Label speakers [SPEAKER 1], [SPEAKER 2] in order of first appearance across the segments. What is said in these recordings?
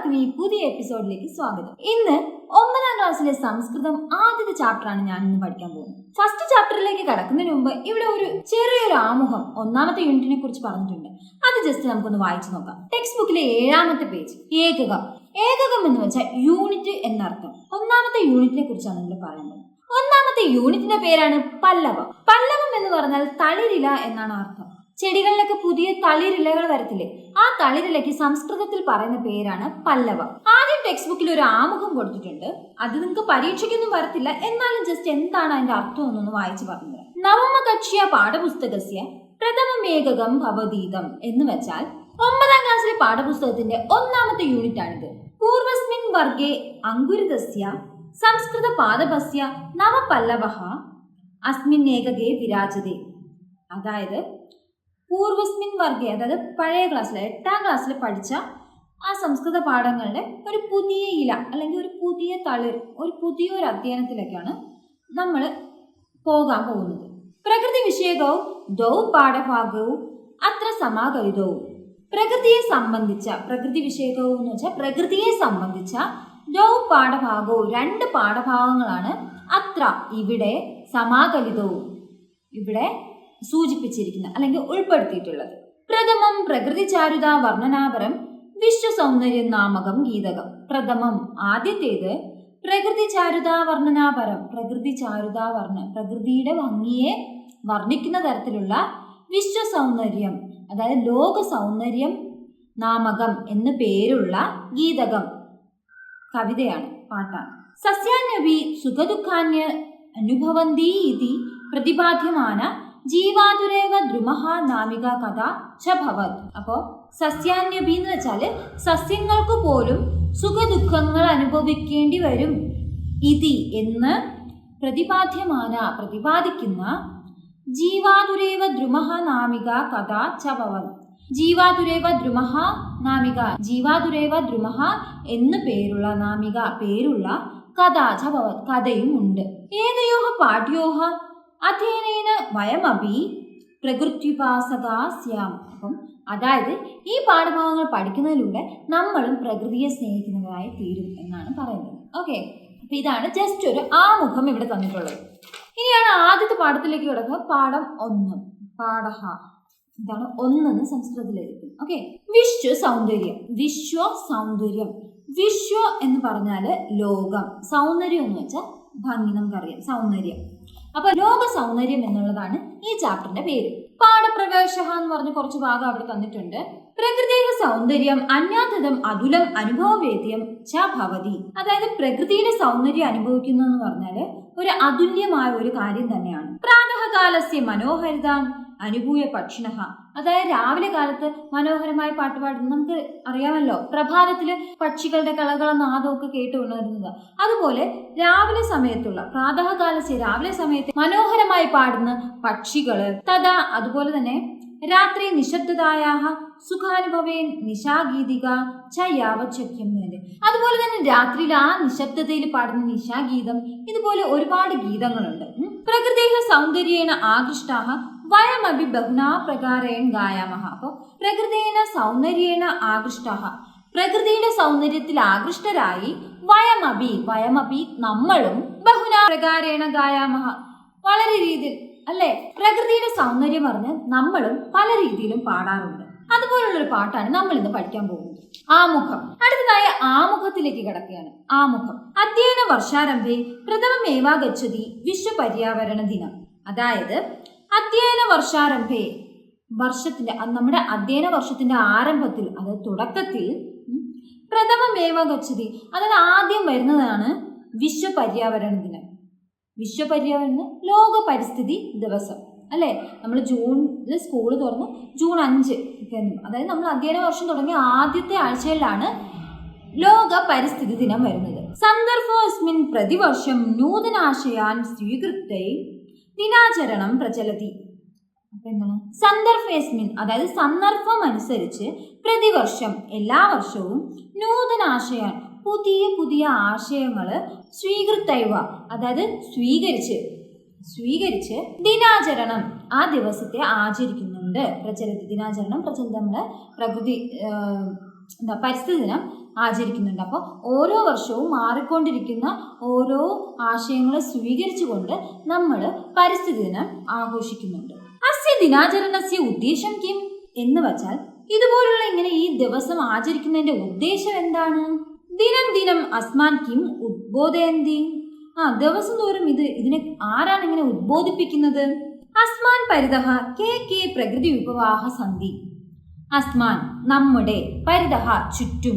[SPEAKER 1] എല്ലാവർക്കും ഈ പുതിയ എപ്പിസോഡിലേക്ക് സ്വാഗതം. ഇന്ന് 9ാം ക്ലാസ്സിലെ സംസ്കൃതം ആദ്യത്തെ ചാപ്റ്ററാണ് ഞാൻ ഇന്ന് പഠിക്കാൻ പോകുന്നത്. ഫസ്റ്റ് ചാപ്റ്ററിലേക്ക് കടക്കുന്നതിന് മുമ്പ് ഇവിടെ ഒരു ചെറിയൊരു ആമുഖം 1ാമത്തെ യൂണിറ്റിനെ കുറിച്ച് പറഞ്ഞിട്ടുണ്ട്. അത് ജസ്റ്റ് നമുക്കൊന്ന് വായിച്ചു നോക്കാം. ടെക്സ്റ്റ് ബുക്കിലെ 7ാമത്തെ പേജ്. ഏകകം. ഏകകം എന്ന് വെച്ചാൽ യൂണിറ്റ് എന്നർത്ഥം. 1ാമത്തെ യൂണിറ്റിനെ കുറിച്ചാണ് നമ്മൾ പറയുന്നത്. 1ാമത്തെ യൂണിറ്റിന്റെ പേരാണ് പല്ലവം. പല്ലവം എന്ന് പറഞ്ഞാൽ തളിരില എന്നാണ് അർത്ഥം. ചെടികളിലൊക്കെ പുതിയ തളിരിലകൾ വരത്തില്ലേ, ആ തളിരിലയ്ക്ക് സംസ്കൃതത്തിൽ പറയുന്ന പേരാണ് പല്ലവം. ആദ്യം ടെക്സ്റ്റ് ബുക്കിൽ ഒരു ആമുഖം കൊടുത്തിട്ടുണ്ട്. അത് നിങ്ങൾക്ക് പരീക്ഷയ്ക്കൊന്നും വരത്തില്ല, എന്നാലും ജസ്റ്റ് എന്താണ് അതിന്റെ അർത്ഥം എന്നൊന്ന് വായിച്ചു പറഞ്ഞത്. നവമകക്ഷ്യ പാഠപുസ്തകസ്യ പ്രഥമമേകകം ഭവതീതം എന്ന് വെച്ചാൽ 9ാം ക്ലാസ്സിലെ പാഠപുസ്തകത്തിന്റെ 1ാമത്തെ യൂണിറ്റ് ആണിത്. പൂർവസ്മിൻ വർഗേ അങ്കുരിതസ്യ സംസ്കൃത പാദപസ്യ നവപല്ലവഃ അസ്മിൻ ഏകകേ വിരാജതേ. അതായത് പൂർവസ്മിൻ വർഗേ, അതായത് പഴയ ക്ലാസ്സിൽ 8ാം ക്ലാസ്സിൽ പഠിച്ച ആ സംസ്കൃത പാഠങ്ങളുടെ ഒരു പുതിയ ഇല അല്ലെങ്കിൽ ഒരു പുതിയ തളിർ, ഒരു പുതിയൊരു അധ്യയനത്തിലേക്കാണ് നമ്മൾ പോകാൻ പോകുന്നത്. പ്രകൃതി വിഷയകവും ദൗ പാഠഭാഗവും അത്ര സമാഗരിതവും. പ്രകൃതിയെ സംബന്ധിച്ച, പ്രകൃതി വിഷയകവും എന്ന് വെച്ചാൽ പ്രകൃതിയെ സംബന്ധിച്ച ദൗ പാഠഭാഗവും 2 പാഠഭാഗങ്ങളാണ് അത്ര ഇവിടെ സമാകലിതവും ഇവിടെ സൂചിപ്പിച്ചിരിക്കുന്നത് അല്ലെങ്കിൽ ഉൾപ്പെടുത്തിയിട്ടുള്ളത്. പ്രഥമം പ്രകൃതി ചാരുത വർണ്ണനാപരം വിശ്വസൗന്ദര്യം നാമകം ഗീതകം. പ്രഥമം ആദ്യത്തേത് പ്രകൃതി ചാരുത വർണ്ണനാപരം, പ്രകൃതി ചാരുത പ്രകൃതിയുടെ ഭംഗിയെ വർണ്ണിക്കുന്ന തരത്തിലുള്ള വിശ്വസൗന്ദര്യം, അതായത് ലോക സൗന്ദര്യം നാമകം എന്ന് പേരുള്ള ഗീതകം കവിതയാണ്, പാട്ടാണ്. സസ്യാന്യപി സുഖദുഃഖാന്യ അനുഭവന്തി ഇതി പ്രതിപാദ്യമാന ജീവാതുരേവ ദ്രുമഹ നാമിക കഥ ച ഭവത്. അപ്പോൾ സസ്യാന്യപി എന്ന് വെച്ചാല് സസ്യങ്ങൾക്ക് പോലും സുഖദുഃഖങ്ങൾ അനുഭവിക്കേണ്ടി വരും ഇതി എന്ന് പ്രതിപാദിക്കുന്ന ജീവാതുരേവ ദ്രുമഹ നാമിക കഥ ച ഭവത്. ജീവാതുരേവ ദ്രുമഹ നാമിക, ജീവാതുരേവ ദ്രുമഹ എന്ന് പേരുള്ള നാമിക പേരുള്ള കഥ ച ഭവത്, കഥയും ഉണ്ട്. ഏതയോഹ പാഠ്യോഹ അധ്യയനേന വയമപി പ്രകൃത്യുപാസകാസ്യാം. അപ്പം അതായത് ഈ പാഠഭാഗങ്ങൾ പഠിക്കുന്നതിലൂടെ നമ്മളും പ്രകൃതിയെ സ്നേഹിക്കുന്നവരായി തീരും എന്നാണ് പറയുന്നത്. ഓക്കെ, അപ്പൊ ഇതാണ് ജസ്റ്റ് ഒരു ആമുഖം ഇവിടെ തന്നിട്ടുള്ളത്. ഇനിയാണ് ആദ്യത്തെ പാഠത്തിലേക്ക് കിടക്കുക. പാഠം 1. പാഠഹ ഇതാണ് 1 സംസ്കൃതത്തിലായിരിക്കും. ഓക്കെ, വിശ്വ സൗന്ദര്യം. വിശ്വ സൗന്ദര്യം. വിശ്വ എന്ന് പറഞ്ഞാല് ലോകം, സൗന്ദര്യം എന്ന് വെച്ചാൽ ഭംഗി, നമുക്കറിയാം സൗന്ദര്യം. അപ്പൊ ലോക സൗന്ദര്യം എന്നുള്ളതാണ് ഈ ചാപ്റ്ററിന്റെ പേര്. പാഠപ്രകാശ എന്ന് പറഞ്ഞ് കുറച്ച് ഭാഗം അവിടെ തന്നിട്ടുണ്ട്. പ്രകൃതി സൗന്ദര്യം അന്യാതം അതുലം അനുഭവവേദ്യം ച ഭവതി. അതായത് പ്രകൃതിയുടെ സൗന്ദര്യം അനുഭവിക്കുന്നു എന്ന് പറഞ്ഞാല് ഒരു അതുല്യമായ ഒരു കാര്യം തന്നെയാണ്. പ്രാതഃകാലസ്യ മനോഹരിതാം അനുഭൂയ പക്ഷിണഃ. അതായത് രാവിലെ കാലത്ത് മനോഹരമായ പാട്ട് പാടുന്നത് നമുക്ക് അറിയാമല്ലോ. പ്രഭാതത്തില് പക്ഷികളുടെ കളകള നാദമൊക്കെ കേട്ടുകൊണ്ടിരുന്നത്. അതുപോലെ രാവിലെ സമയത്തുള്ള പ്രാതഃകാലസ്യ രാവിലെ സമയത്ത് മനോഹരമായി പാടുന്ന പക്ഷികള് തഥാ, അതുപോലെ തന്നെ രാത്രി നിശബ്ദതായാഹ സുഖാനുഭവേൻ നിശാഗീതിക ച യാവച്ഛക്യം. അതുപോലെ തന്നെ രാത്രിയിൽ ആ നിശബ്ദതയിൽ പാടുന്ന നിശാഗീതം, ഇതുപോലെ ഒരുപാട് ഗീതങ്ങളുണ്ട്. പ്രകൃതി സൗന്ദര്യേണ ആകൃഷ്ടാഹ വയമപി ബഹുനാ പ്രകാരേൺ ഗായാമഹ. അപ്പോൾ പ്രകൃതേന സൗന്ദര്യേണ ആകൃഷ്ടാഹ, പ്രകൃതിയുടെ സൗന്ദര്യത്തിൽ ആകൃഷ്ടരായി വയമപി നമ്മളും ബഹുനാ പ്രകാരേണ ഗായാമഹ വളരെ രീതിയിൽ, അല്ലെ, പ്രകൃതിയുടെ സൗന്ദര്യം പറഞ്ഞ് നമ്മളും പല രീതിയിലും പാടാറുണ്ട്. അതുപോലുള്ളൊരു പാട്ടാണ് നമ്മൾ ഇന്ന് പഠിക്കാൻ പോകുന്നത്. ആമുഖം. അടുത്തതായ ആമുഖത്തിലേക്ക് കിടക്കുകയാണ്. ആമുഖം. അധ്യയന വർഷാരംഭേ പ്രഥമമേവാഗച്ഛതി വിശ്വ പര്യാവരണ ദിനം. അതായത് അധ്യയന വർഷാരംഭേ, വർഷത്തിന്റെ, നമ്മുടെ അധ്യയന വർഷത്തിന്റെ ആരംഭത്തിൽ, അതായത് തുടക്കത്തിൽ, പ്രഥമമേവാഗച്ഛതി, അതായത് ആദ്യം വരുന്നതാണ് വിശ്വ പര്യാവരണ ദിനം. വിശ്വ പര്യാവരണ ലോക പരിസ്ഥിതി ദിവസം, അല്ലെ. നമ്മൾ ജൂണിൽ സ്കൂൾ തുറന്ന് ജൂൺ 5, അതായത് നമ്മൾ അധ്യയന വർഷം തുടങ്ങിയ ആദ്യത്തെ ആഴ്ചയിലാണ് ലോക പരിസ്ഥിതി ദിനം വരുന്നത്. സന്ദർഭോസ്മിൻ പ്രതിവർഷം നൂതനാശയാൻ സ്വീകൃത്യ ദിനാചരണം പ്രചലതി. അപ്പൊ എന്താണ് സന്ദർഭേസ്മിൻ, അതായത് സന്ദർഭം അനുസരിച്ച് പ്രതിവർഷം എല്ലാ വർഷവും നൂതനാശയാൻ പുതിയ പുതിയ ആശയങ്ങള് സ്വീകൃത്തൈവ, അതായത് സ്വീകരിച്ച് ദിനാചരണം ആ ദിവസത്തെ ആചരിക്കുന്നുണ്ട്. പ്രചലതി ദിനാചരണം, പ്രചലനം, നമ്മുടെ പ്രകൃതി പരിസ്ഥിതി ദിനം ആചരിക്കുന്നുണ്ട്. അപ്പോൾ ഓരോ വർഷവും മാറിക്കൊണ്ടിരിക്കുന്ന ഓരോ ആശയങ്ങളെ സ്വീകരിച്ചുകൊണ്ട് നമ്മൾ പരിസ്ഥിതി ദിനം ആഘോഷിക്കുന്നുണ്ട്. അസ്യ ദിനാചരണസ്യ ഉദ്ദേശം കിം എന്ന് വച്ചാൽ ഇതുപോലുള്ള ഇങ്ങനെ ഈ ദിവസം ആചരിക്കുന്നതിന്റെ ഉദ്ദേശം എന്താണ്? ദിനം ദിനം അസ്മാൻ കിം ഉദ്ബോധയന്തി. ദിവസം തോറും ഇതിനെ ആരാണ് ഇങ്ങനെ ഉദ്ബോധിപ്പിക്കുന്നത്? അസ്മാൻ പരിതഃ കേ പ്രകൃതി വിഭവാഹ സന്ധി. അസ്മാൻ നമ്മുടെ, പരിതഃ ചുറ്റും,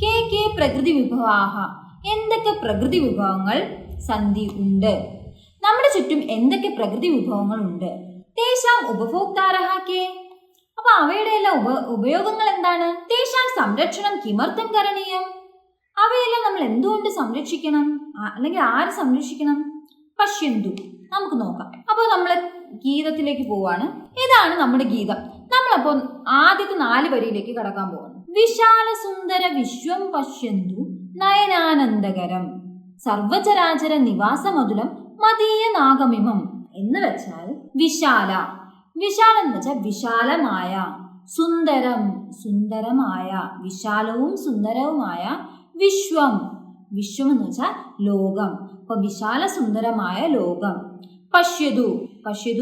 [SPEAKER 1] കേ പ്രകൃതി വിഭവാഹ എന്തൊക്കെ പ്രകൃതി വിഭവങ്ങൾ, സന്ധി ഉണ്ട്, നമ്മുടെ ചുറ്റും എന്തൊക്കെ പ്രകൃതി വിഭവങ്ങൾ ഉണ്ട്. തേഷാം ഉപഭോക്താരഃ കേ, അപ്പൊ അവയുടെ എല്ലാം ഉപയോഗങ്ങൾ എന്താണ്? തേഷാം സംരക്ഷണം കിമർത്ഥം കരണീയം, അവയെല്ലാം നമ്മൾ എന്തുകൊണ്ട് സംരക്ഷിക്കണം, അല്ലെങ്കിൽ ആര് സംരക്ഷിക്കണം? പശ്യന്തു, നമുക്ക് നോക്കാം. അപ്പോൾ നമ്മൾ ഗീതത്തിലേക്ക് പോവാണ്. ഇതാണ് നമ്മുടെ ഗീതം. നമ്മളപ്പോൾ ആദ്യത്തെ 4 വരിയിലേക്ക് കടക്കാൻ പോവാണ്. വിശാല സുന്ദര വിശ്വം പശ്യന്തു നയനാനന്ദകരം സർവചരാചര നിവാസമതുലം മദീയ നാഗമിമം എന്ന് വെച്ചാൽ വിശാലം എന്ന് വെച്ചാൽ വിശാലമായ, സുന്ദരം സുന്ദരമായ, വിശാലവും സുന്ദരവുമായ, വിശ്വം എന്ന് വെച്ചാൽ ലോകം. അപ്പൊ വിശാല സുന്ദരമായ ലോകം. പശ്യതു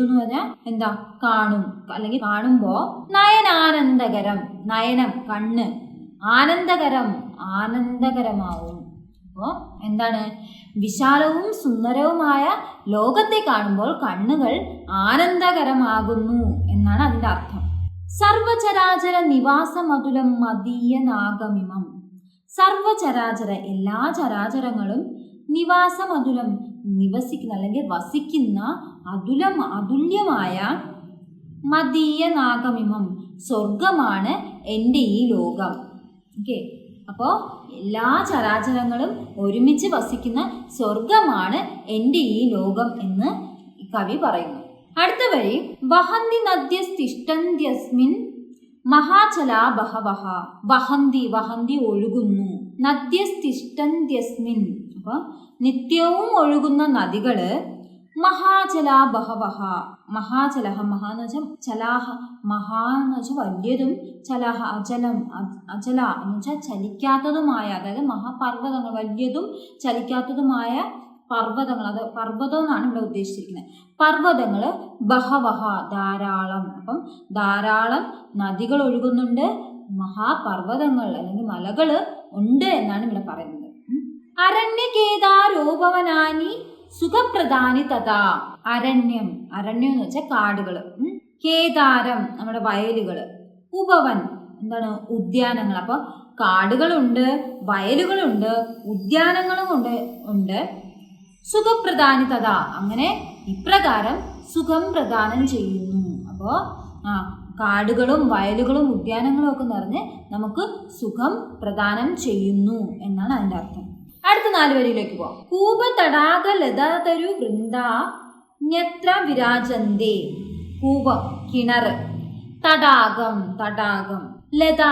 [SPEAKER 1] എന്ന് പറഞ്ഞാൽ എന്താ? കാണും, അല്ലെങ്കിൽ കാണുമ്പോ. നയനാനന്ദകരം, നയനം കണ്ണ്, ആനന്ദകരം ആനന്ദകരമാവും. അപ്പോൾ എന്താണ്? വിശാലവും സുന്ദരവുമായ ലോകത്തെ കാണുമ്പോൾ കണ്ണുകൾ ആനന്ദകരമാകുന്നു എന്നാണ് അതിന്റെ അർത്ഥം. സർവചരാചര നിവാസമതുലം മദീയ നാഗമിമം. സർവചരാചര എല്ലാ ചരാചരങ്ങളും നിവാസമതുലം നിവസിക്കുന്ന അല്ലെങ്കിൽ വസിക്കുന്ന അതുല്യമായ മദീയ നാഗമിമം സ്വർഗമാണ് എൻ്റെ ഈ ലോകം. ഓക്കെ, അപ്പോൾ എല്ലാ ചരാചരങ്ങളും ഒരുമിച്ച് വസിക്കുന്ന സ്വർഗമാണ് എൻ്റെ ഈ ലോകം എന്ന് കവി പറയുന്നു. അടുത്ത വരി വഹന്തി നദ്യസ്തിഷ്ഠന്ത്യസ്മിൻ മഹാചലാ ബഹവഹ. വഹന്തി ഒഴുകുന്നു, നദ്യസ്തിഷ്ഠന്ത്യസ്മിൻ അപ്പൊ നിത്യവും ഒഴുകുന്ന നദികള്, മഹാചലാ ബഹവഹ. മഹാചലഹ, മഹാന്ന് വെച്ചാൽ ചലാഹ, മഹാന്ന് വെച്ചാൽ വലിയതും, ചലഹ അചല എന്ന് വെച്ചാൽ ചലിക്കാത്തതുമായ, അതായത് മഹാപർവ്വതങ്ങൾ, വലിയതും ചലിക്കാത്തതുമായ പർവ്വതങ്ങൾ, അത് പർവ്വതം എന്നാണ് ഇവിടെ ഉദ്ദേശിച്ചിരിക്കുന്നത്. പർവ്വതങ്ങൾ, ബഹവഹ ധാരാളം. അപ്പം ധാരാളം നദികൾ ഒഴുകുന്നുണ്ട്, മഹാപർവ്വതങ്ങൾ അല്ലെങ്കിൽ മലകൾ ഉണ്ട് എന്നാണ് ഇവിടെ പറയുന്നത്. അരണ്യകേദാരോപവനാനി സുഖപ്രധാനി തഥാ. അരണ്യം എന്ന് വെച്ചാൽ കാടുകള്, കേദാരം നമ്മുടെ വയലുകള്, ഉപവൻ എന്താണ്? ഉദ്യാനങ്ങൾ. അപ്പൊ കാടുകളുണ്ട്, വയലുകളുണ്ട്, ഉദ്യാനങ്ങളും ഉണ്ട്. സുഖപ്രധാനി തഥാ, അങ്ങനെ ഇപ്രകാരം സുഖം പ്രദാനം ചെയ്യുന്നു. അപ്പോ കാടുകളും വയലുകളും ഉദ്യാനങ്ങളും ഒക്കെ നിറഞ്ഞ് നമുക്ക് സുഖം പ്രദാനം ചെയ്യുന്നു എന്നാണ് അതിന്റെ അർത്ഥം. അടുത്ത 4 വരിയിലേക്ക് പോവാം. കൂപ തടാക ലതാതരു വൃന്ദ ന്യത്ര വിരാജന്തേ. കൂപം കിണറ്, തടാകം ലത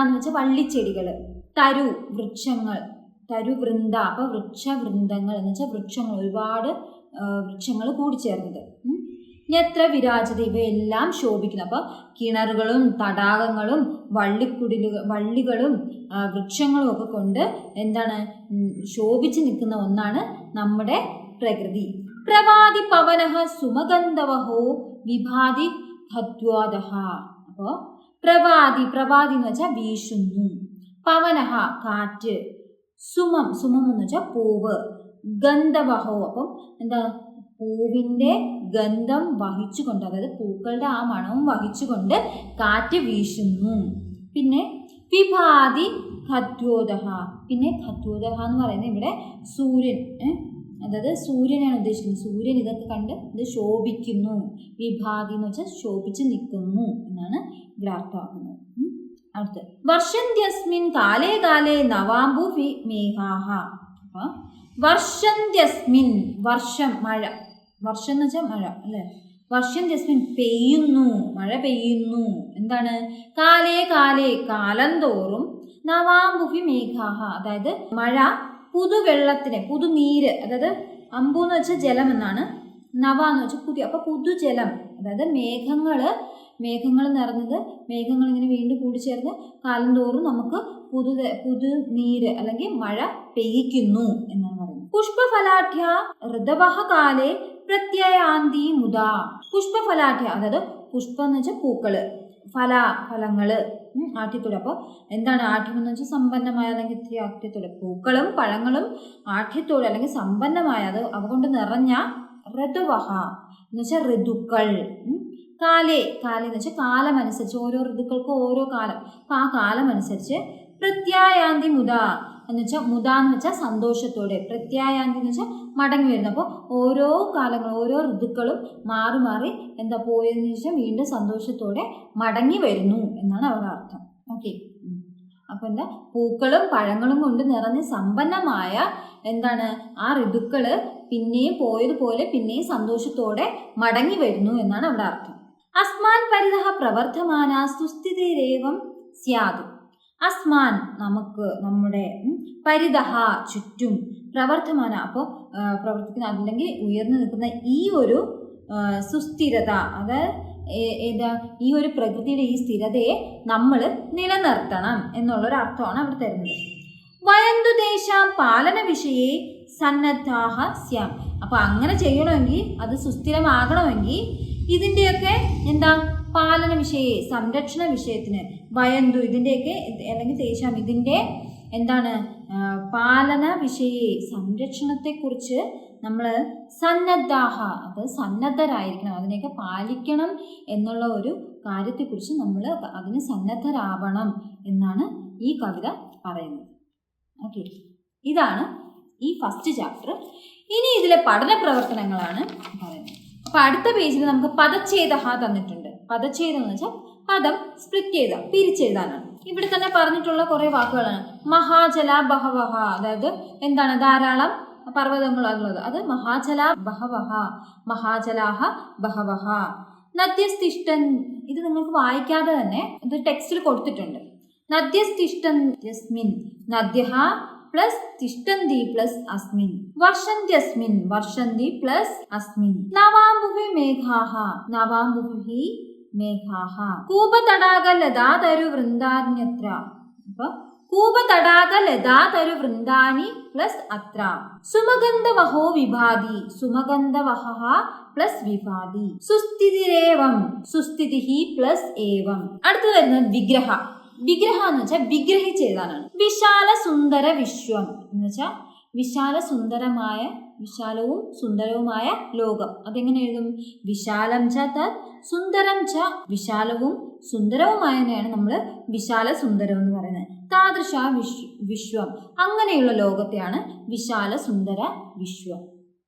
[SPEAKER 1] എന്ന് വെച്ചാൽ വള്ളിച്ചെടികള്, തരു വൃക്ഷങ്ങൾ, തരു വൃന്ദ അപ്പൊ വൃക്ഷവൃന്ദങ്ങൾ എന്ന് വെച്ചാൽ വൃക്ഷങ്ങൾ, ഒരുപാട് വൃക്ഷങ്ങൾ കൂടിച്ചേർന്നത്. ന്യത്ര വിരാജത, ഇവയെല്ലാം ശോഭിക്കുന്നു. അപ്പൊ കിണറുകളും തടാകങ്ങളും വള്ളികളും വൃക്ഷങ്ങളും ഒക്കെ കൊണ്ട് എന്താണ്? ശോഭിച്ചു നിൽക്കുന്ന ഒന്നാണ് നമ്മുടെ പ്രകൃതി. പ്രവാതി പവനഃ സുമഗന്ധവഹോ വിഭാതി ധത്വാദഹ. അപ്പോ പ്രവാതി എന്ന് വെച്ചാൽ വീശുന്നു, പവനഃ കാറ്റ്, സുമം എന്ന് വെച്ചാൽ പൂവ്, ഗന്ധവഹോ അപ്പം എന്താ? പൂവിൻ്റെ ഗന്ധം വഹിച്ചുകൊണ്ട്, അതായത് പൂക്കളുടെ ആ മണവും വഹിച്ചുകൊണ്ട് കാറ്റ് വീശുന്നു. പിന്നെ വിഭാതി ഖദ്യോദഹ. പിന്നെ ഖദ്യോദഹ എന്ന് പറയുന്നത് ഇവിടെ സൂര്യൻ, അതായത് സൂര്യനാണ് ഉദ്ദേശിക്കുന്നത്. സൂര്യൻ ഇതൊക്കെ കണ്ട് ഇത് ശോഭിക്കുന്നു. വിഭാതി എന്ന് വെച്ചാൽ ശോഭിച്ച് നിൽക്കുന്നു എന്നാണ് ഇവിടെ അർത്ഥമാക്കുന്നത്. അടുത്ത് വർഷന്ത്യസ്മിൻ കാലേ നവാംബു മേഘാഹ. അപ്പൊ വർഷന്ത്യസ്മിൻ, വർഷം മഴ, വർഷം എന്ന് വെച്ചാൽ മഴ അല്ലെ. വർഷന്ത്യസ്മിൻ പെയ്യുന്നു, മഴ പെയ്യുന്നു. എന്താണ്? കാലേ കാലം തോറും, നവാംബുഫി മേഘാഹ അതായത് മഴ പുതുവെള്ളത്തിന്, പുതുനീര്, അതായത് അമ്പു എന്ന് വെച്ചാൽ ജലം എന്നാണ്, നവ എന്ന് വെച്ചാൽ പുതിയ, അപ്പൊ പുതുജലം, അതായത് മേഘങ്ങള് മേഘങ്ങൾ നിറഞ്ഞത് മേഘങ്ങൾ ഇങ്ങനെ വീണ്ടും കൂടിച്ചേർന്ന് കാലം തോറും നമുക്ക് പുതു നീര് അല്ലെങ്കിൽ മഴ പെയ്യിക്കുന്നു എന്നാണ് പറയുന്നത്. പുഷ്പഫലാഠ്യ ഋതവഹ കാലേ പ്രത്യയാന്തി മുദാ. പുഷ്പഫലാഠ്യ അതായത് പുഷ്പം എന്ന് വെച്ചാൽ പൂക്കള്, ഫലങ്ങള് ആഠ്യത്തോടെ. അപ്പോൾ എന്താണ് ആഠ്യം എന്ന് വെച്ചാൽ സമ്പന്നമായ അല്ലെങ്കിൽ ഇത്തിരി ആഠ്യത്തോടെ പൂക്കളും പഴങ്ങളും ആഠ്യത്തോടെ അല്ലെങ്കിൽ സമ്പന്നമായ അത് അവ കൊണ്ട് നിറഞ്ഞ ഋതുവഹ എന്ന് വെച്ചാൽ ഋതുക്കൾ. കാലേ എന്ന് വെച്ചാൽ കാലമനുസരിച്ച് ഓരോ ഋതുക്കൾക്കും ഓരോ കാലം. അപ്പം ആ കാലമനുസരിച്ച് പ്രത്യായാന്തി മുദ എന്ന് വെച്ചാൽ മുദ എന്ന് വെച്ചാൽ സന്തോഷത്തോടെ, പ്രത്യായാന്തി എന്ന് വെച്ചാൽ മടങ്ങി വരുന്നു. അപ്പോൾ ഓരോ കാലങ്ങളും ഓരോ ഋതുക്കളും മാറി മാറി എന്താ പോയതെന്ന് വെച്ചാൽ വീണ്ടും സന്തോഷത്തോടെ മടങ്ങി വരുന്നു എന്നാണ് അവരുടെ അർത്ഥം. ഓക്കെ. അപ്പോൾ എന്താ പൂക്കളും പഴങ്ങളും കൊണ്ട് നിറഞ്ഞ് സമ്പന്നമായ എന്താണ് ആ ഋതുക്കള് പിന്നെയും പോയതുപോലെ പിന്നെയും സന്തോഷത്തോടെ മടങ്ങി വരുന്നു എന്നാണ് അവിടെ അർത്ഥം. അസ്മാൻ പരിതഃ പ്രവർത്തമാന സുസ്ഥിതിരേവം സ്യാദ്. അസ്മാൻ നമുക്ക്, നമ്മുടെ, പരിതഃ ചുറ്റും, പ്രവർത്തമാന അപ്പോൾ പ്രവർത്തിക്കുന്ന അല്ലെങ്കിൽ ഉയർന്നു നിൽക്കുന്ന ഈ ഒരു സുസ്ഥിരത, അതായത് ഏതാ ഈ ഒരു പ്രകൃതിയുടെ ഈ സ്ഥിരതയെ നമ്മൾ നിലനിർത്തണം എന്നുള്ളൊരു അർത്ഥമാണ് അവിടെ തരുന്നത്. വയന്തു ദേശാം പാലന വിഷയേ സന്നദ്ധാഹ സ്യാം. അപ്പോൾ അങ്ങനെ ചെയ്യണമെങ്കിൽ അത് സുസ്ഥിരമാകണമെങ്കിൽ ഇതിൻ്റെയൊക്കെ എന്താ പാലന വിഷയേ സംരക്ഷണ വിഷയത്തിന് വയന്തു ഇതിൻ്റെയൊക്കെ അല്ലെങ്കിൽ ദേശാം ഇതിൻ്റെ എന്താണ് പാലന വിഷയേ സംരക്ഷണത്തെക്കുറിച്ച് നമ്മൾ സന്നദ്ധാഹ അത് സന്നദ്ധരായിരിക്കണം, അതിനെയൊക്കെ പാലിക്കണം എന്നുള്ള ഒരു കാര്യത്തെക്കുറിച്ച് നമ്മൾ അതിന് സന്നദ്ധരാവണം എന്നാണ് ഈ കവിത പറയുന്നത്. ഓക്കെ, ഇതാണ് ഈ ഫസ്റ്റ് ചാപ്റ്റർ. ഇനി ഇതിലെ പഠന പ്രവർത്തനങ്ങളാണ് പറയുന്നത്. അപ്പം അടുത്ത പേജിൽ നമുക്ക് പദച്ഛേദ തന്നിട്ടുണ്ട്. പദച്ഛേദം എന്ന് വെച്ചാൽ പദം സ്പ്ലിറ്റ് ചെയ്ത പിരിച്ചെഴുതാനാണ്. ഇവിടെ തന്നെ പറഞ്ഞിട്ടുള്ള കുറേ വാക്കുകളാണ്. മഹാജല ബഹവഹ, അതായത് എന്താണ് ധാരാളം പർവ്വതങ്ങളുള്ളത്, അത് മഹാജല ബഹവഹ, മഹാജലാഹ ബഹവഹ. നദ്യസ്തിഷ്ഠൻ, ഇത് നിങ്ങൾക്ക് വായിക്കാതെ തന്നെ ഇത് ടെക്സ്റ്റിൽ കൊടുത്തിട്ടുണ്ട്. നദ്യസ്തിഷ്ഠൻ യസ്മിൻ, നദ്യഃ പ്ലസ് തിഷ്ഠന്തി പ്ലസ് അസ്മിൻ, വർഷന്ത്യസ്മിൻ വർഷന്തി പ്ലസ് അസ്മിൻ. നവാംബുഭി മേഘാഹ, നവാംബുഭി മേഘാഹ. കൂപതടാക ലതാതരു വൃന്ദാന്യത്ര, അപ്പൊ കൂപതടാക ലതാതരു വൃന്ദാനി പ്ലസ് അത്ര. സുമഗന്ധവഹോ വിഭാതി, സുമഗന്ധവഹ പ്ലസ് വിഭാതി. സുസ്ഥിതിരേവം, സുസ്ഥിതി പ്ലസ് ഏവം. അടുത്ത് വരുന്നത് വിഗ്രഹ. വിഗ്രഹ എന്ന് വെച്ചാൽ വിഗ്രഹിച്ചെഴുതാനാണ്. വിശാല സുന്ദര വിശ്വം എന്ന് വെച്ചാൽ വിശാല സുന്ദരമായ, വിശാലവും സുന്ദരവുമായ ലോകം. അതെങ്ങനെ എഴുതും? വിശാലം ച തത് സുന്ദരം ച, വിശാലവും സുന്ദരവുമായതിനെയാണ് നമ്മൾ വിശാല സുന്ദരം എന്ന് പറയുന്നത്. താദൃശ വിശ്വം, അങ്ങനെയുള്ള ലോകത്തെയാണ് വിശാല സുന്ദര വിശ്വം.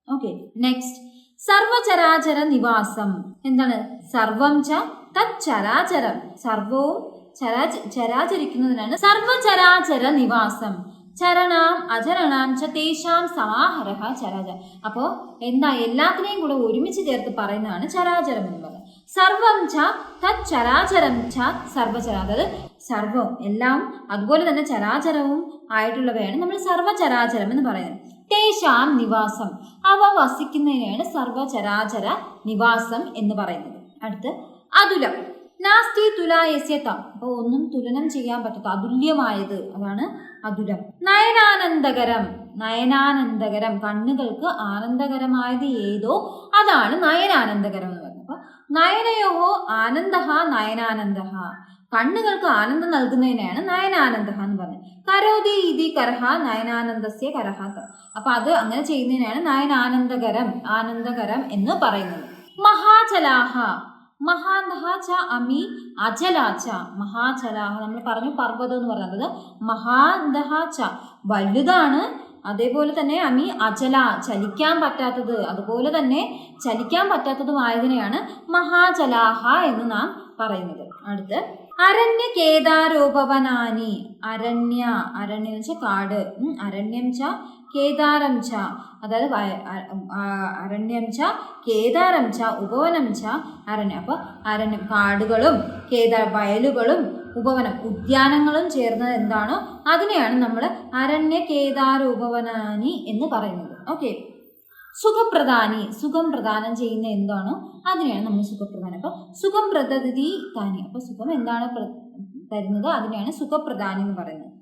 [SPEAKER 1] Okay, next സർവചരാചര Nivasam. എന്താണ്? സർവം ച തത് ചരാചരം, സർവവും ചരാചരിക്കുന്നതിനാണ് സർവചരാചര നിവാസം. ചരണാം അചരണാം ച തേഷാം സമാഹരഃ ചരാചര. അപ്പോൾ എന്താ എല്ലാത്തിനെയും കൂടെ ഒരുമിച്ച് ചേർത്ത് പറയുന്നതാണ് ചരാചരം എന്ന് പറയുന്നത്. സർവം ച തത് ചരാചരം ച സർവചര, അതായത് സർവം എല്ലാം അതുപോലെ തന്നെ ചരാചരവും ആയിട്ടുള്ളവയാണ് നമ്മൾ സർവചരാചരം എന്ന് പറയുന്നത്. തേഷാം നിവാസം, അവ വസിക്കുന്നതിനെയാണ് സർവചരാചര നിവാസം എന്ന് പറയുന്നത്. അടുത്ത് അതുലം. നാസ്തി തുലായസ്യതം, അപ്പോൾ ഒന്നും തുലനം ചെയ്യാൻ പറ്റാത്ത അതുല്യമായത്, അതാണ് അതുലം. നയനാനന്ദകരം, നയനാനന്ദകരം കണ്ണുകൾക്ക് ആനന്ദകരമായത് ഏതോ അതാണ് നയനാനന്ദകരം എന്ന് പറയുന്നത്. അപ്പൊ നയനയോ ആനന്ദ നയനാനന്ദ, കണ്ണുകൾക്ക് ആനന്ദം നൽകുന്നതിനെയാണ് നയനാനന്ദ എന്ന് പറയുന്നത്. കരോതി ഇതി കരഹ നയനാനന്ദസ്യ കരഹ, അപ്പൊ അത് അങ്ങനെ ചെയ്യുന്നതിനാണ് നയനാനന്ദകരം, ആനന്ദകരം എന്ന് പറയുന്നത്. മഹാചലാഹ, മഹാന്തഹ ച അമി അജലാച്ച, മഹാചലാഹ നമ്മൾ പറഞ്ഞു പർവ്വതം എന്ന് പറയുന്നത് മഹാന്തഹ ച വലുതാണ്, അതേപോലെ തന്നെ അമി അജല ചലിക്കാൻ പറ്റാത്തത്, അതുപോലെ തന്നെ ചലിക്കാൻ പറ്റാത്തതുമായതിനെയാണ് മഹാചലാഹ എന്ന് നാം പറയുന്നത്. അടുത്ത് അരണ്യ കേദാരോപവനാനി. അരണ്യ, അരണ്യം എന്ന് വെച്ചാൽ കാട്, അരണ്യം ച കേദാരം ച, അതായത് അരണ്യം ച കേദാരം ച ഉപവനം ച അരണ്യം. അപ്പോൾ അരണ്യം കാടുകളും വയലുകളും ഉപവനം ഉദ്യാനങ്ങളും ചേർന്നത് എന്താണോ അതിനെയാണ് നമ്മൾ അരണ്യ കേദാരോപവനാനി എന്ന് പറയുന്നത്. ഓക്കെ, സുഖപ്രദാനി, സുഖം പ്രദാനം ചെയ്യുന്ന എന്താണോ അതിനെയാണ് നമ്മൾ സുഖപ്രദാനം. അപ്പൊ സുഖം പ്രദതി താനി, അപ്പൊ സുഖം എന്താണ് തരുന്നത് അതിനെയാണ് സുഖപ്രദാനി എന്ന് പറയുന്നത്.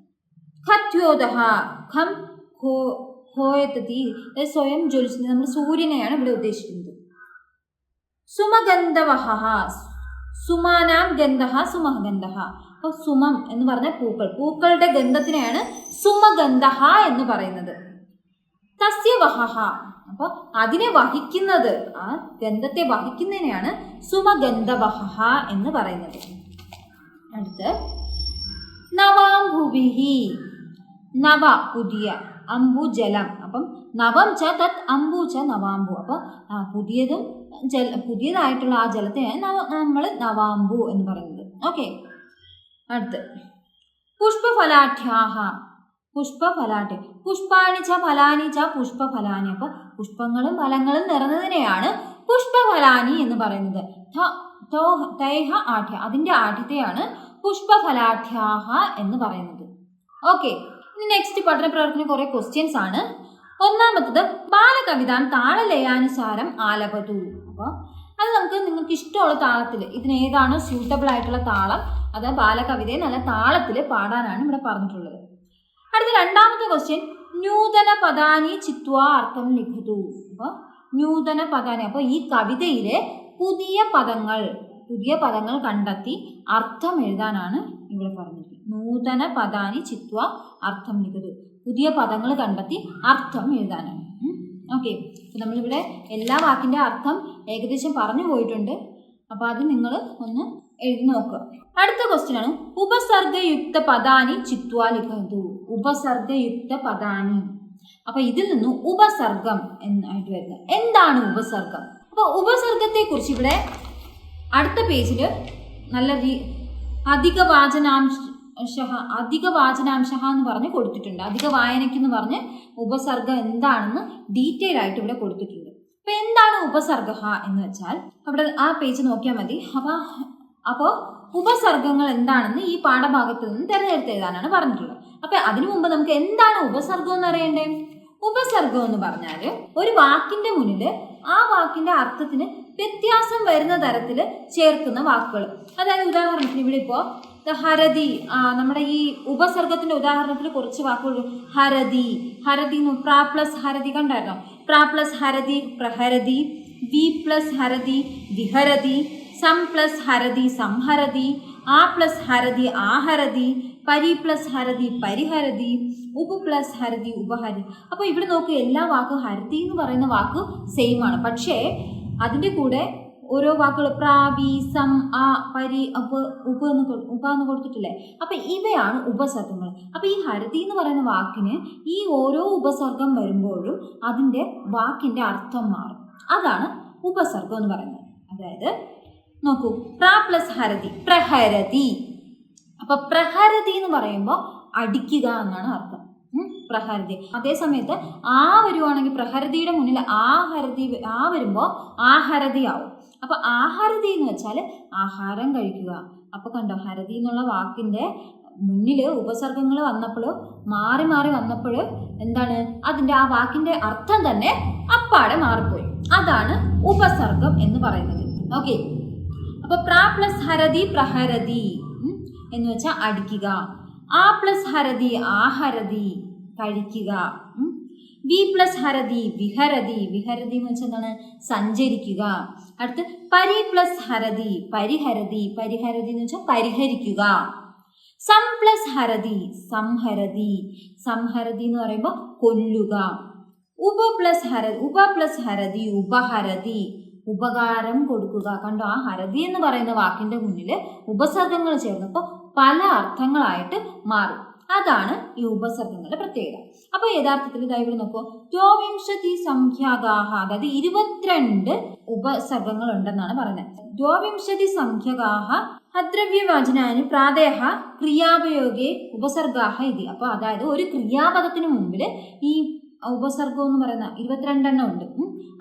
[SPEAKER 1] ഖത്യോദഹ, ഖം ഹോയതതി, സ്വയം ജ്വലിച്ചത്, നമ്മൾ സൂര്യനെയാണ് ഇവിടെ ഉദ്ദേശിക്കുന്നത്. സുമഗന്ധവഹ, സുമാനാം ഗന്ധഹ സുമഗന്ധഹ, അപ്പൊ സുമം എന്ന് പറഞ്ഞ പൂക്കൾ, പൂക്കളുടെ ഗന്ധത്തിനെയാണ് സുമഗന്ധഹ എന്ന് പറയുന്നത്. തസ്യ വഹഹ, അപ്പൊ അതിനെ വഹിക്കുന്നത്, ആ ഗന്ധത്തെ വഹിക്കുന്നതിനെയാണ് സുമഗന്ധവഹ എന്ന് പറയുന്നത്. അടുത്ത് നവാംബുവിഹി, നവ പുതിയ, അംബു ജലം, അപ്പം നവം ച തത് അംബു ച നവാംബു, അപ്പൊ പുതിയതും പുതിയതായിട്ടുള്ള ആ ജലത്തെയാണ് നമ്മൾ നവാംബു എന്ന് പറയുന്നത്. ഓക്കെ, അടുത്ത് പുഷ്പഫലാഠ്യാഹ, പുഷ്പഫലാഠ്യ, പുഷ്പാണി ച ഫലാനി ച പുഷ്പഫലാനി, അപ്പൊ പുഷ്പങ്ങളും ഫലങ്ങളും നിറഞ്ഞതിനെയാണ് പുഷ്പഫലാനി എന്ന് പറയുന്നത്. തൈഹ ആഠ്യ, അതിന്റെ ആഠ്യത്തെയാണ് പുഷ്പഫലാഠ്യാഹ എന്ന് പറയുന്നത്. ഓക്കെ, ഇനി നെക്സ്റ്റ് പഠന പ്രവർത്തനം കുറെ ക്വസ്റ്റ്യൻസ് ആണ്. ഒന്നാമത്തത് ബാലകവിതാൻ താളലയാനുസാരം ആലപതു, അപ്പോൾ അത് നിങ്ങൾക്ക് ഇഷ്ടമുള്ള താളത്തിൽ, ഇതിനേതാണോ സ്യൂട്ടബിൾ ആയിട്ടുള്ള താളം അത് ബാലകവിതയെ നല്ല താളത്തിൽ പാടാനാണ് ഇവിടെ പറഞ്ഞിട്ടുള്ളത്. അടുത്ത രണ്ടാമത്തെ ക്വസ്റ്റ്യൻ, നൂതന പദാനി ചിത്വാ അർത്ഥം ലിഖതു, അപ്പോൾ നൂതന പദാനി, അപ്പോൾ ഈ കവിതയിലെ പുതിയ പദങ്ങൾ കണ്ടെത്തി അർത്ഥം എഴുതാനാണ് ഇവിടെ പറഞ്ഞിരിക്കുന്നത്. നൂതന പദാനി ചിത്വ അർത്ഥം ലിഖതു, പുതിയ പദങ്ങൾ കണ്ടെത്തി അർത്ഥം എഴുതാനാണ്. ഓക്കെ, അപ്പോൾ നമ്മളിവിടെ എല്ലാ വാക്കിൻ്റെ അർത്ഥം ഏകദേശം പറഞ്ഞു പോയിട്ടുണ്ട്. അപ്പോൾ അത് നിങ്ങൾ ഒന്ന് എഴുതി നോക്കുക. അടുത്ത ക്വസ്റ്റ്യൻ ആണ്, ഉപസർഗയുക്ത പദാനി ചിത്വ ലിഖതു, ഉപസർഗയുക്ത പദാനി, അപ്പോൾ ഇതിൽ നിന്ന് ഉപസർഗം എന്നായിട്ട് വരുന്നത്. എന്താണ് ഉപസർഗം? അപ്പോൾ ഉപസർഗത്തെ കുറിച്ച് ഇവിടെ അടുത്ത പേജിൽ നല്ല അധിക വാചനാംശ എന്ന് പറഞ്ഞ് കൊടുത്തിട്ടുണ്ട്. അധിക വായനയ്ക്കെന്ന് പറഞ്ഞ് ഉപസർഗം എന്താണെന്ന് ഡീറ്റെയിൽ ആയിട്ട് ഇവിടെ കൊടുത്തിട്ടുണ്ട്. അപ്പൊ എന്താണ് ഉപസർഗ എന്ന് വെച്ചാൽ അവിടെ ആ പേജ് നോക്കിയാൽ മതി. അപ്പോൾ ഉപസർഗങ്ങൾ എന്താണെന്ന് ഈ പാഠഭാഗത്ത് നിന്ന് തിരഞ്ഞെടുത്ത് എഴുതാനാണ് പറഞ്ഞിട്ടുള്ളത്. അപ്പൊ അതിനു മുമ്പ് നമുക്ക് എന്താണ് ഉപസർഗം എന്ന് അറിയണ്ടേ? ഉപസർഗം എന്ന് പറഞ്ഞാൽ ഒരു വാക്കിന്റെ മുന്നിൽ ആ വാക്കിന്റെ അർത്ഥത്തിന് വ്യത്യാസം വരുന്ന തരത്തിൽ ചേർക്കുന്ന വാക്കുകൾ. അതായത് ഉദാഹരണത്തിന് ഇവിടെ ഇപ്പോൾ ഹരതി, നമ്മുടെ ഈ ഉപസർഗത്തിന്റെ ഉദാഹരണത്തിൽ കുറച്ച് വാക്കുകൾ, ഹരതി, പ്രാ പ്ലസ് ഹരതി കണ്ടായിരുന്നോ? പ്രാ പ്ലസ് ഹരതി പ്രഹരതി, വി പ്ലസ് ഹരതി വിഹരതി, സം പ്ലസ് ഹരതി സംഹരതി, ആ പ്ലസ് ഹരതി ആഹരതി, പരി പ്ലസ് ഹരതി പരിഹരതി, ഉപ പ്ലസ് ഹരതി ഉപഹരി. അപ്പോൾ ഇവിടെ നോക്കൂ, എല്ലാ വാക്കും ഹരതി എന്ന് പറയുന്ന വാക്ക് സെയിം ആണ്, പക്ഷേ അതിൻ്റെ കൂടെ ഓരോ വാക്കുകൾ പ്രാ വി സം ആ പരി ഉപ എന്ന് കൊടുത്തിട്ടില്ലേ? അപ്പം ഇവയാണ് ഉപസർഗങ്ങൾ. അപ്പം ഈ ഹരതി എന്ന് പറയുന്ന വാക്കിന് ഈ ഓരോ ഉപസർഗം വരുമ്പോഴും അതിൻ്റെ വാക്കിൻ്റെ അർത്ഥം മാറും. അതാണ് ഉപസർഗം എന്ന് പറയുന്നത്. അതായത് നോക്കൂ, പ്രാ പ്ലസ് ഹരതി പ്രഹരതി, അപ്പൊ പ്രഹരതി എന്ന് പറയുമ്പോൾ അടിക്കുക എന്നാണ് അർത്ഥം. പ്രഹരതി. അതേ സമയത്ത് ആ വരുവാണെങ്കിൽ പ്രഹരതിയുടെ മുന്നിൽ ആ വരുമ്പോൾ ആഹരതി ആവും. അപ്പൊ ആഹാരതി എന്ന് വെച്ചാൽ ആഹാരം കഴിക്കുക. അപ്പൊ കണ്ടോ, ഹരതി എന്നുള്ള വാക്കിന്റെ മുന്നിൽ ഉപസർഗങ്ങൾ വന്നപ്പോൾ മാറി വന്നപ്പോൾ എന്താണ് അതിന്റെ ആ വാക്കിന്റെ അർത്ഥം തന്നെ അപ്പാടെ മാറിപ്പോയി. അതാണ് ഉപസർഗം എന്ന് പറയുന്നത്. ഓക്കെ, അപ്പൊ പ്രാ പ്ലസ് ഹരതി പ്രഹരതി എന്ന് വെച്ചാൽ അടിക്കുക, ആ പ്ലസ് ഹരതി ആഹരതി കഴിക്കുക, വി പ്ലസ് ഹരതി വിഹരതി എന്ന് വെച്ചാൽ എന്താണ് സഞ്ചരിക്കുക. അടുത്ത് പരി പ്ലസ് ഹരതി പരിഹരതി എന്ന് വെച്ചാൽ പരിഹരിക്കുക, സം പ്ലസ് ഹരതി സംഹരതി എന്ന് പറയുമ്പോൾ കൊല്ലുക, ഉപ പ്ലസ് ഹരതി ഉപഹരതി ഉപകാരം കൊടുക്കുക. കണ്ടോ, ആ ഹരതി എന്ന് പറയുന്ന വാക്കിന്റെ മുന്നിൽ ഉപസർഗങ്ങൾ ചേർന്നപ്പോൾ പല അർത്ഥങ്ങളായിട്ട് മാറി. അതാണ് ഈ ഉപസർഗങ്ങളുടെ പ്രത്യേകത. അപ്പൊ യഥാർത്ഥത്തിൽ ഇവിടെ നോക്കൂ, 22 സംഖ്യാഗാഹ, അതായത് 22 ഉപസർഗങ്ങൾ ഉണ്ടെന്നാണ് പറയുന്നത്. 22 സംഖ്യാഗാഹ അദ്രവ്യവാചനാനി പ്രാതേഹ ക്രിയാപയോഗേ ഉപസർഗാഹ ഇതി. അപ്പൊ അതായത് ഒരു ക്രിയാപദത്തിന് മുമ്പിൽ ഈ ഉപസർഗം എന്ന് പറയുന്ന 22 ഉണ്ട്.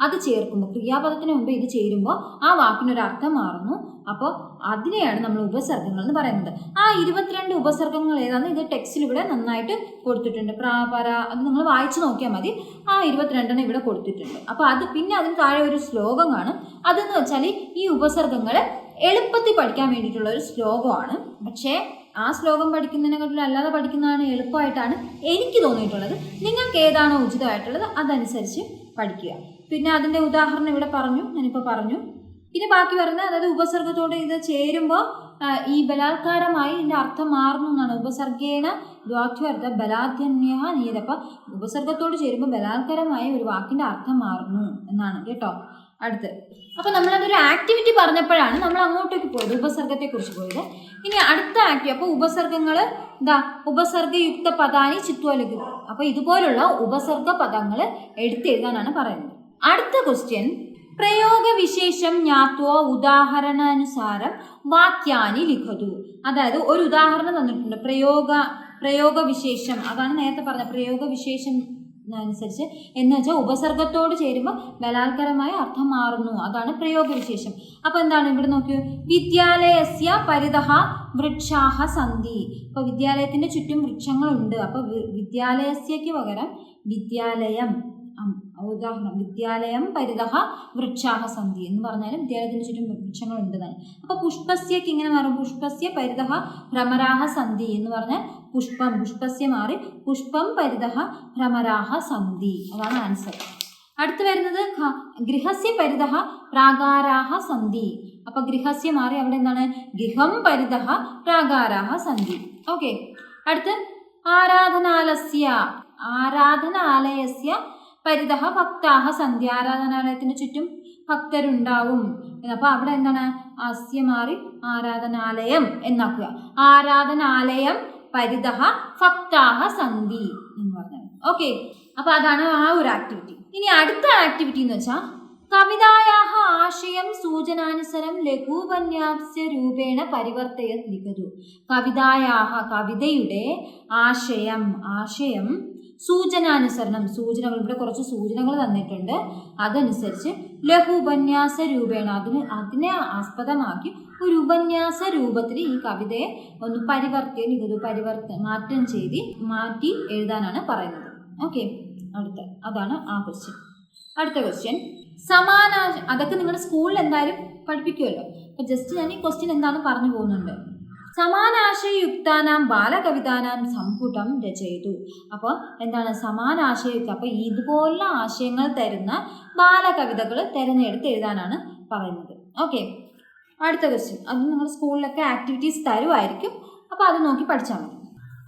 [SPEAKER 1] അത് ചേർക്കുമ്പോൾ ക്രിയാപദത്തിന് മുമ്പ് ഇത് ചേരുമ്പോൾ ആ വാക്കിനൊരു അർത്ഥം മാറുന്നു. അപ്പോൾ അതിനെയാണ് നമ്മൾ ഉപസർഗങ്ങൾ എന്ന് പറയുന്നത്. ആ 22 ഉപസർഗങ്ങൾ ഏതാണെന്ന് ഇത് ടെക്സ്റ്റിൽ ഇവിടെ നന്നായിട്ട് കൊടുത്തിട്ടുണ്ട്. പര അത് നിങ്ങൾ വായിച്ചു നോക്കിയാൽ മതി. ആ 22 ഇവിടെ കൊടുത്തിട്ടുണ്ട്. അപ്പോൾ അത് പിന്നെ അതിന് താഴെ ഒരു ശ്ലോകം കാണും. അതെന്ന് വെച്ചാൽ ഈ ഉപസർഗങ്ങൾ എളുപ്പത്തിൽ പഠിക്കാൻ വേണ്ടിയിട്ടുള്ള ഒരു ശ്ലോകമാണ്. പക്ഷേ ആ ശ്ലോകം പഠിക്കുന്നതിനെക്കാട്ടിലും അല്ലാതെ പഠിക്കുന്നതാണ് എളുപ്പമായിട്ടാണ് എനിക്ക് തോന്നിയിട്ടുള്ളത്. നിങ്ങൾക്ക് ഏതാണോ ഉചിതമായിട്ടുള്ളത് അതനുസരിച്ച് പഠിക്കുക. പിന്നെ അതിൻ്റെ ഉദാഹരണം ഇവിടെ ഞാനിപ്പോൾ പറഞ്ഞു. പിന്നെ ബാക്കി പറയുന്നത് അതായത് ഉപസർഗത്തോട് ഇത് ചേരുമ്പോൾ ഈ ബലാത്കാരമായി ഇതിൻ്റെ അർത്ഥം മാറുന്നു എന്നാണ്. ഉപസർഗേണ ദ്വാക്യാർത്ഥ ബലാധന്യ നീത. അപ്പം ഉപസർഗത്തോട് ചേരുമ്പോൾ ബലാത്കാരമായി ഒരു വാക്കിൻ്റെ അർത്ഥം മാറുന്നു എന്നാണ് കേട്ടോ. അടുത്ത് അപ്പം നമ്മളതൊരു ആക്ടിവിറ്റി പറഞ്ഞപ്പോഴാണ് നമ്മൾ അങ്ങോട്ടേക്ക് പോയത്, ഉപസർഗത്തെക്കുറിച്ച് പോയത്. ഇനി അടുത്ത ആക്ടിവിറ്റി അപ്പോൾ ഉപസർഗങ്ങൾ ഉപസർഗയുക്ത പദാനി ചിത്വലഘു. അപ്പോൾ ഇതുപോലുള്ള ഉപസർഗ പദങ്ങൾ എടുത്തെഴുതാനാണ് പറയുന്നത്. അടുത്ത ക്വസ്റ്റ്യൻ, പ്രയോഗവിശേഷം ജ്ഞാത്വ ഉദാഹരണാനുസാരം വാക്യാനി ലിഖതു. അതായത് ഒരു ഉദാഹരണം തന്നിട്ടുണ്ട്. പ്രയോഗവിശേഷം, അതാണ് നേരത്തെ പറഞ്ഞ പ്രയോഗവിശേഷം അനുസരിച്ച് എന്ന് വെച്ചാൽ ഉപസർഗത്തോട് ചേരുമ്പോൾ ബലാത്കാരമായ അർത്ഥം മാറുന്നു. അതാണ് പ്രയോഗവിശേഷം. അപ്പോൾ എന്താണ് ഇവിടെ നോക്കൂ, വിദ്യാലയസ്യ പരിതഃ വൃക്ഷാഹ സന്തി. അപ്പോൾ വിദ്യാലയത്തിൻ്റെ ചുറ്റും വൃക്ഷങ്ങളുണ്ട്. അപ്പോൾ വിദ്യാലയസ്യക്ക് പകരം വിദ്യാലയം, ഉദാഹരണം വിദ്യാലയം പരിതഃ വൃക്ഷാഹ സന്തി എന്ന് പറഞ്ഞാലും വിദ്യാലയത്തിൻ്റെ ചുറ്റും വൃക്ഷങ്ങൾ ഉണ്ടെന്നാണ്. അപ്പോൾ പുഷ്പസ്യക്ക് ഇങ്ങനെ മാറും, പുഷ്പസ്യ പരിതഃ ഭ്രമരാഹ സന്തി എന്ന് പറഞ്ഞാൽ പുഷ്പസ്യ മാറി പുഷ്പം പരിതഃ ഭ്രമരാഹ സന്തി. അതാണ് ആൻസർ. അടുത്ത് വരുന്നത് ഗൃഹസ്യ പരിതഃ പ്രാകാരാഹ സന്തി. അപ്പൊ ഗൃഹസ്യ മാറി അവിടെ എന്താണ്, ഗൃഹം പരിതഃ പ്രാകാരാഹ സന്തി. ഓക്കെ. അടുത്ത് ആരാധനാലയസ്യ പരിതഃ ഭക്താഹ സന്ധ്യ. ആരാധനാലയത്തിന് ചുറ്റും ഭക്തരുണ്ടാവും. അപ്പോൾ അവിടെ എന്താണ്, അസ്യ മാറി ആരാധനാലയം എന്നാക്കുക. ആരാധനാലയം പരിതഃ ഭക്താഹ സന്തി എന്ന് പറഞ്ഞാൽ. ഓക്കെ. അപ്പോൾ അതാണ് ആ ഒരു ആക്ടിവിറ്റി. ഇനി അടുത്ത ആക്ടിവിറ്റി എന്ന് വെച്ചാൽ കവിതായാഹ ആശയം സൂചനാനുസരം ലഘൂപന്യാസ രൂപേണ പരിവർത്തയത് ലിഖതു. കവിതായാഹ കവിതയുടെ ആശയം സൂചനാനുസരണം, സൂചനകൾ ഇവിടെ കുറച്ച് സൂചനകൾ തന്നിട്ടുണ്ട്. അതനുസരിച്ച് ലഘു ഉപന്യാസ രൂപേണ അതിനെ ആസ്പദമാക്കി ഒരു ഉപന്യാസ രൂപത്തിൽ ഈ കവിതയെ ഒന്ന് മാറ്റി എഴുതാനാണ് പറയുന്നത്. ഓക്കെ. അതാണ് ആ ക്വസ്റ്റ്യൻ. അടുത്ത ക്വസ്റ്റ്യൻ, അതൊക്കെ നിങ്ങൾ സ്കൂളിൽ എന്തായാലും പഠിപ്പിക്കുമല്ലോ. അപ്പോൾ ജസ്റ്റ് ഞാൻ ഈ ക്വസ്റ്റ്യൻ എന്താണെന്ന് പറഞ്ഞു പോകുന്നുണ്ട്. സമാനാശയയുക്താനാം ബാലകവിതാനാം സംപുടം രചയിതു. അപ്പോൾ എന്താണ് സമാനാശയയുക്ത, അപ്പോൾ ഇതുപോലുള്ള ആശയങ്ങൾ തരുന്ന ബാലകവിതകൾ തിരഞ്ഞെടുത്ത് എഴുതാനാണ് പറയുന്നത്. ഓക്കെ. അടുത്ത ക്വസ്റ്റ്യൻ, അത് നിങ്ങൾ സ്കൂളിലൊക്കെ ആക്ടിവിറ്റീസ് തരുമായിരിക്കും. അപ്പോൾ അത് നോക്കി പഠിച്ചാൽ മതി.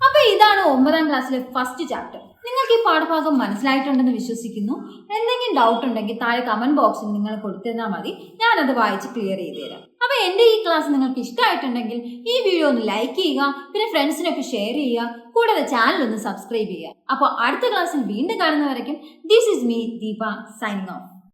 [SPEAKER 1] അപ്പോൾ ഇതാണ് 9ാം ക്ലാസ്സിലെ ഫസ്റ്റ് ചാപ്റ്റർ. നിങ്ങൾക്ക് ഈ പാഠഭാഗം മനസ്സിലായിട്ടുണ്ടെന്ന് വിശ്വസിക്കുന്നു. എന്തെങ്കിലും ഡൗട്ട് ഉണ്ടെങ്കിൽ താഴെ കമന്റ് ബോക്സിൽ നിങ്ങൾ കൊടുത്തിരുന്നാൽ മതി, ഞാനത് വായിച്ച് ക്ലിയർ ചെയ്ത് തരാം. അപ്പോൾ എൻ്റെ ഈ ക്ലാസ് നിങ്ങൾക്ക് ഇഷ്ടമായിട്ടുണ്ടെങ്കിൽ ഈ വീഡിയോ ഒന്ന് ലൈക്ക് ചെയ്യുക, പിന്നെ ഫ്രണ്ട്സിനൊക്കെ ഷെയർ ചെയ്യുക, കൂടാതെ ചാനൽ ഒന്ന് സബ്സ്ക്രൈബ് ചെയ്യുക. അപ്പോൾ അടുത്ത ക്ലാസ്സിൽ വീണ്ടും കാണുന്നവരേക്കും this is me Deepa signing of.